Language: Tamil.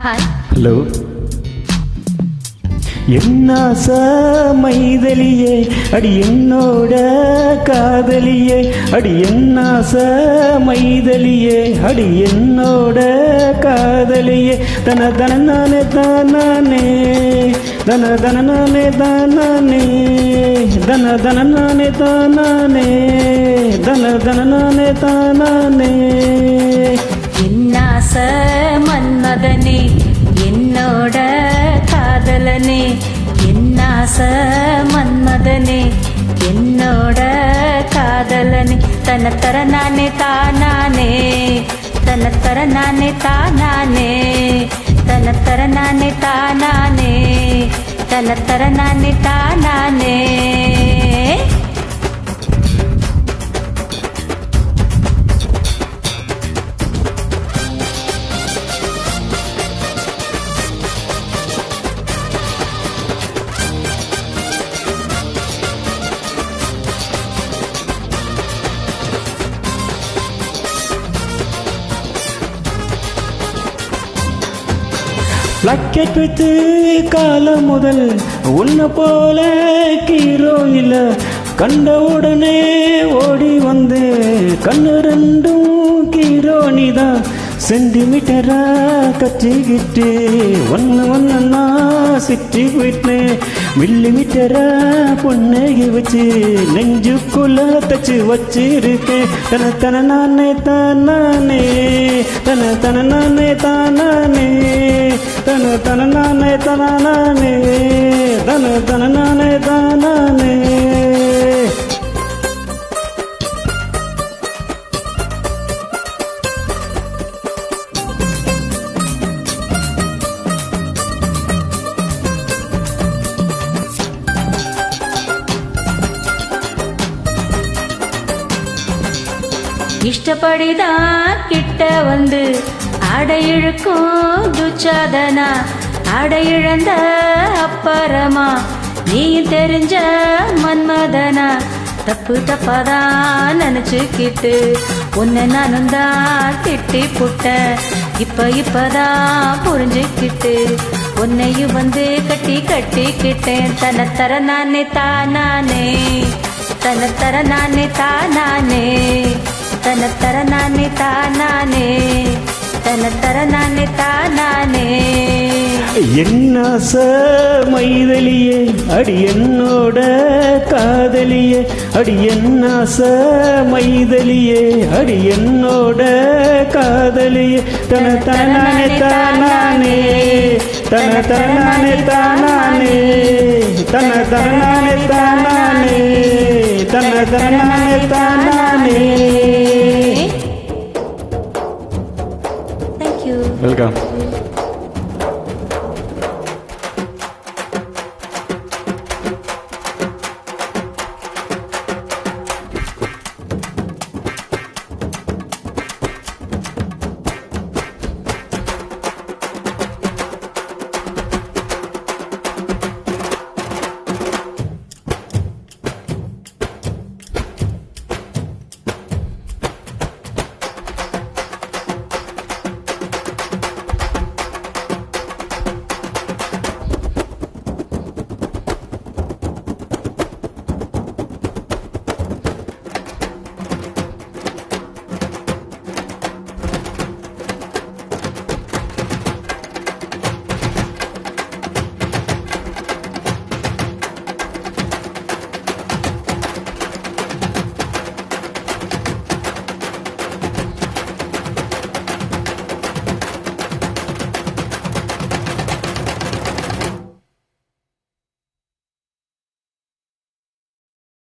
ஹலோ. என்னாச மைதலியே அடி என்னோட காதலியே, அடி என்னாச மைதலியே அடி என்னோட காதலியே. தன தன நானே தானே, தன தன நானே தானே, தன தன நானே தானே, தன தன நானே தானே. என்னாச மன்மதனே என்னோட காதலனே, என்னாச மன்மதனே என்னோட காதலனே. தனத்தர நானே தானே, தனத்தர நானே தானே, தனத்தர நானே தானே, தனத்தர நானே தானே. பிளாக்கெட் வைத்து காலம் முதல் உன்னை போல ஹீரோ இல்ல, கண்ட உடனே ஓடி வந்து கண்ணு ரெண்டும் ஹீரோ நீதான். சென்டிமீட்டரா கச்சிக்கிட்டு ஒன்னு ஒன்னா சிட்டி போயிட்டேன், மில்லிமீட்டரா பொண்ணகி வச்சு நெஞ்சுக்குள்ள தச்சு வச்சிருக்கேன். தன தன நானே தானே, தன தன நானே தானே, தன தன நானே தானே, தன தன நானே தானே. இஷ்டப்படிதான் கிட்ட வந்து ஆடை இழுக்கும் துச்சாதனா, ஆடை இழந்த அப்பறமா நீ தெரிஞ்ச மன்மதனா. தப்பு தப்பாதான் நினைச்சுக்கிட்டு உன்னை நானும் தான் திட்டி புட்டேன், இப்பதான் புரிஞ்சுக்கிட்டு உன்னையும் வந்து கட்டிக்கிட்டேன். தனத்தர நானே தானே, தனத்தர நானே தானே, தனத்தர நானே தானே, தனத்தர நானே தானே. என்னாச மைதலியே அடி என்னோட காதலியே, அடி என்னாச மைதலியே அடி என்னோட காதலியே. தன தனானே தானே, தன தனானே தானே, தன தனானே தானே, தன தனானே தானே. Thank you. வெல்கம்.